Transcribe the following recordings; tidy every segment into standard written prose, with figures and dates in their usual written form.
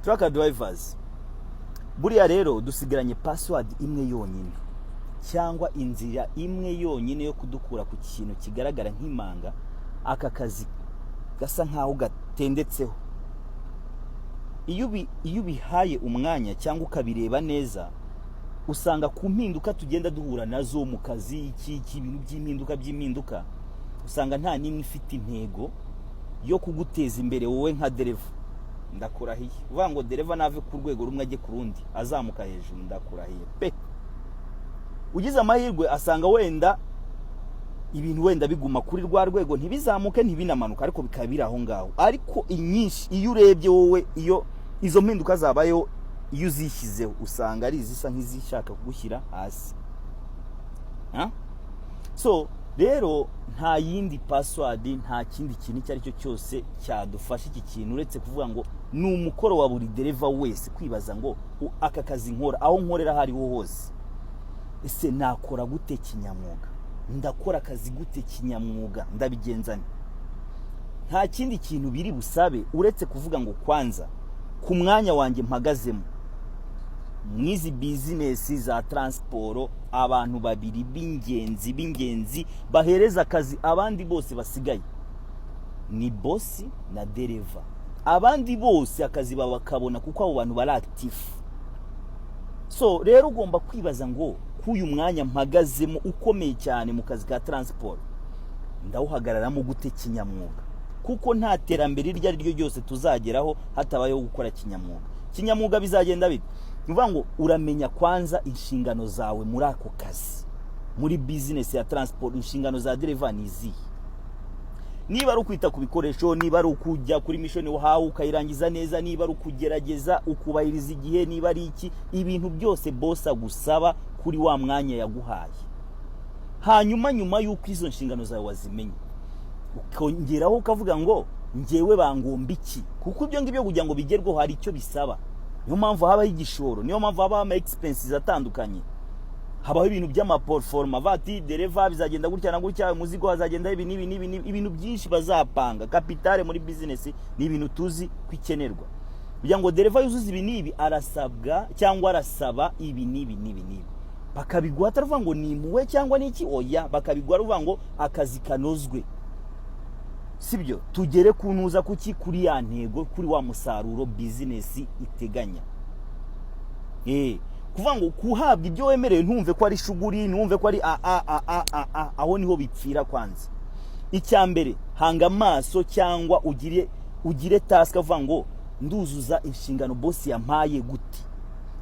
truck drivers buriya rero dusigaranye password imwe yonyine cyangwa inzira imwe yonyine yo kudukura ku kintu kigaragara nk'imanga, aka kazi gasa nkaho gatendetseho. Iyo bihaye umwanya cyangwa ukabireba neza, usanga ku mpinduka tugenda duhura nazo mu kazi, ibintu by'impinduka usanga nta nimwe ifite intego yo kuguteza imbere wowe nka dereva. Ndakurahiye uvuga ngo dereva nave ku rwego rumwe ajye ku rundi, azamuka hejuru, ndakurahiye pe. Ugize amahirwe asanga wenda ibintu wenda biguma kuri rwa rwego, ntibizamuke ntibinamanuka, ariko bikabira aho ngaho. Ariko inyinshi iyo urebye wowe, iyo izo mpinduka zabayo, iyo uzishyizeho usanga ari izisa nk'izishaka kugushyira hasi. So rero nta yindi password, nta kindi kintu icyo ari cyo cyose cyadufasha iki kintu uretse kuvuga ngo ni umukoro wa buri dereva wese kwibaza ngo aka kazi nkora, aho nkorera hariho hose, ese nakora gute kinyamwuga, ndakora akazi gute kinyamwuga, ndabigenzane. Nta kindi kintu biri busabe uretse kuvuga ngo kwanza ku mwanya wanjye mpagazemo mwizi business za transport, abantu babiri b'ingenzi bahereza akazi abandi bose basigaye ni boss na dereva. Abandi bose akazi babakabona kuko abo bantu bari active. So rero ugomba kwibaza ngo kuyu mwanya mpagazemo ukomeye cyane mu kazi ka transport, ndawuhagararamo gute kinyamwuga, kuko nta terambere iryo ari ryo ryose tuzageraho hatabayeho gukora kinyamwuga. Kinyamwuga bizagenda bite? Nuvuga ngo uramenya kwanza inshingano zawe muri ako kazi. Muri business ya transport inshingano za dereva ni izihe? Niba ari ukwita ku bikoresho, niba ari ukujya kuri mission wahawe ukayirangiza neza, niba ari ukugerageza ukubahiriza igihe, niba ari iki, ibintu byose boss agusaba kuri wa mwanya yaguhaye. Hanyuma nyuma y'uko izo nshingano zawe wazimenye, ukongeraho ukavuga ngo ngewe bangomba iki, kuko ibyo ngibyo kugira ngo bigerweho hari icyo bisaba. Niyo mpamvu habaho igishoro, niyo mpamvu habaho ama expenses atandukanye, habaho ibintu by'amaporforma, vati dereva bizagenda gutya na gutya, umuzigo hazagenda ibi ibintu byinshi bazapanga. Kapitale muri business ni ibintu tuzi kwikenerwa. Kugira ngo dereva yuzuze ibi nibi arasabwa cyangwa arasaba ibi nibi, bakabigwa ataruvuga ngo ni muwe cyangwa niki, oya bakabigwa ruvuga ngo akazi kanozwe. Sibyo tugere kunuza kuki kuri ya ntego, kuri wa musaruro business iteganya. Kuvuga ngo kuhabwa ibyo wemerewe ntumve ko ari shuguri, ntumve ko ari aho niho bipfira. Kwanza icya mbere hanga amaso cyangwa ugire task avuga ngo nduzuza inshingano boss yampaye gute.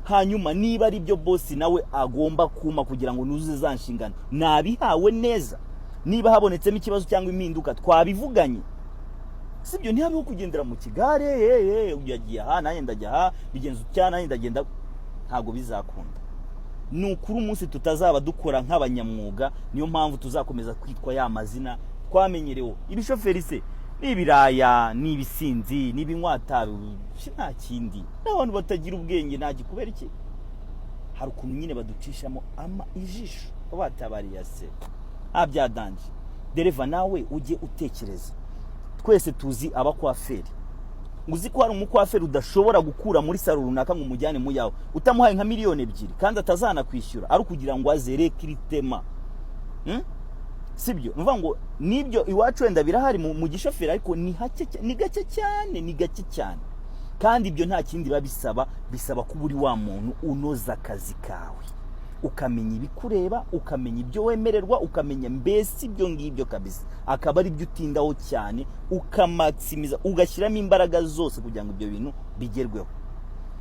Hanyuma niba ari byo boss nawe agomba kuma kugira ngo nuzuze za nshingano, nabihawe neza. Niba habonetsemo ikibazo cyangwa impinduka twabivuganye. Sibyo ntihabeho kugendera mu kigare, uyagiye aha nanjye ndajya aha, bigenza cyane nanjye ndagenda, ntago bizakunda. Nukuri umunsi tutazaba dukora nk'abanyamwuga, niyo mpamvu tuzakomeza kwitwa ya mazina twamenyereho. Ibishoferi se n'ibiraya n'ibisinzi n'ibinywatabi, nta kindi. N'abantu batagira ubwenge ntagi kubera iki? Hari ukuntu nyine baducishamo ijisho batabariya se. Byadanje. Dereva nawe ujye utekereza. Twese tuzi abakwaferi. Uzi ko hari umukwaferi udashobora gukura muri salo runaka ngo umujyane mu yawe utamuhaye nka miliyoni 2 kandi atazana kwishyura, ari kugira ngo azere kiritema. Sibyo nuvuga ngo nibyo iwacu wenda birahari mu gishoferi, ariko ni gake cyane. Kandi ibyo nta kindi bisaba ko buri wa muntu unoza akazi kawe, ukamenya ibikureba, ukamenya ibyo wemererwa, ukamenya mbese ibyo ngibyo kabisa, akaba ari byo utindaho cyane, ukamaximiza, ugashyiramo imbaraga zose kugira ngo ibyo bintu bigerweho.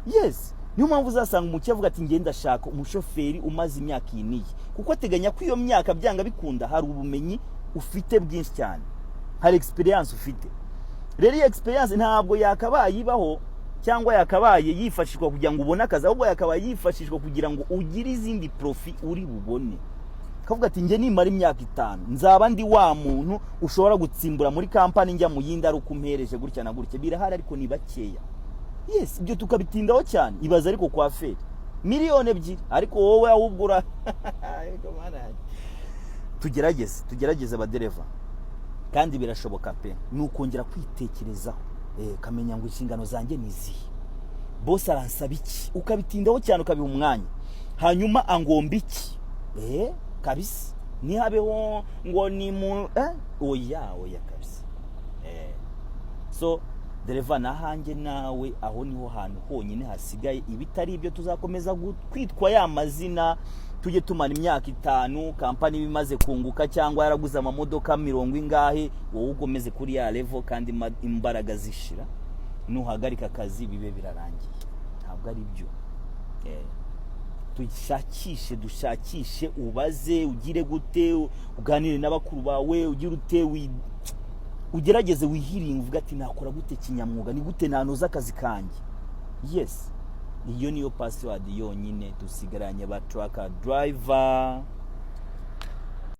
Yes, niyo mpamvu uzasanga umucyo avuga ati ngenda shaka umushoferi umaze imyaka iyi, kuko ateganya ko iyo myaka byanga bikunda hari ubumenyi ufite bwinshi cyane, hari experience ufite. Rero iyo experience ntabwo yakabaye ibaho cyangwa yakabaye yifashishwa kugira ngo ubone akazi, ahubwo yakabaye yifashishwa kugira ngo ugire izindi profit uri bubone. Kavuga ati nge nimara imyaka 5 nzaba ndi wa muntu ushobora gutsimbura muri company njya mu yindi ari ukumpereje gutya na gutya. Birahari ariko ni bakeya. Yes, ibyo tukabitindaho cyane. Ibaza ariko kwa feri miliyoni 2, ariko wowe ahubwo tugerageze abadereva, kandi birashoboka pe. Nukongera kwitekerezaho, kamenya ngo inshingano zanjye nizihe, boss aransaba iki, ukabitindaho cyane ukabiha umwanya, hanyuma angomba iki, kabisa nihabeho ngo ni mu oya kabisa. So dereva nahange nawe aho niho hantu honyine hasigaye, ibitari ibyo tuzakomeza kwitwa ya mazina, tujye tumana imyaka 5 kampani bimaze kunguka cyangwa yaraguze amamodoka 70 ingahe, wowe ugomeze kuri ya level kandi imbaraga zishira, nuhagarika akazi bibe birarangiye. Ntabwo ari byo. Dushakishe ubaze, ugire gute, uganire n'abakuru bawe, ugire ute, ugerageze wihiringa uvuga ati nakora gute kinyamwuga, ni gute nanoza akazi kanjye. Yes, iyo niyo password yonyine dusigaranye ba trucker driver.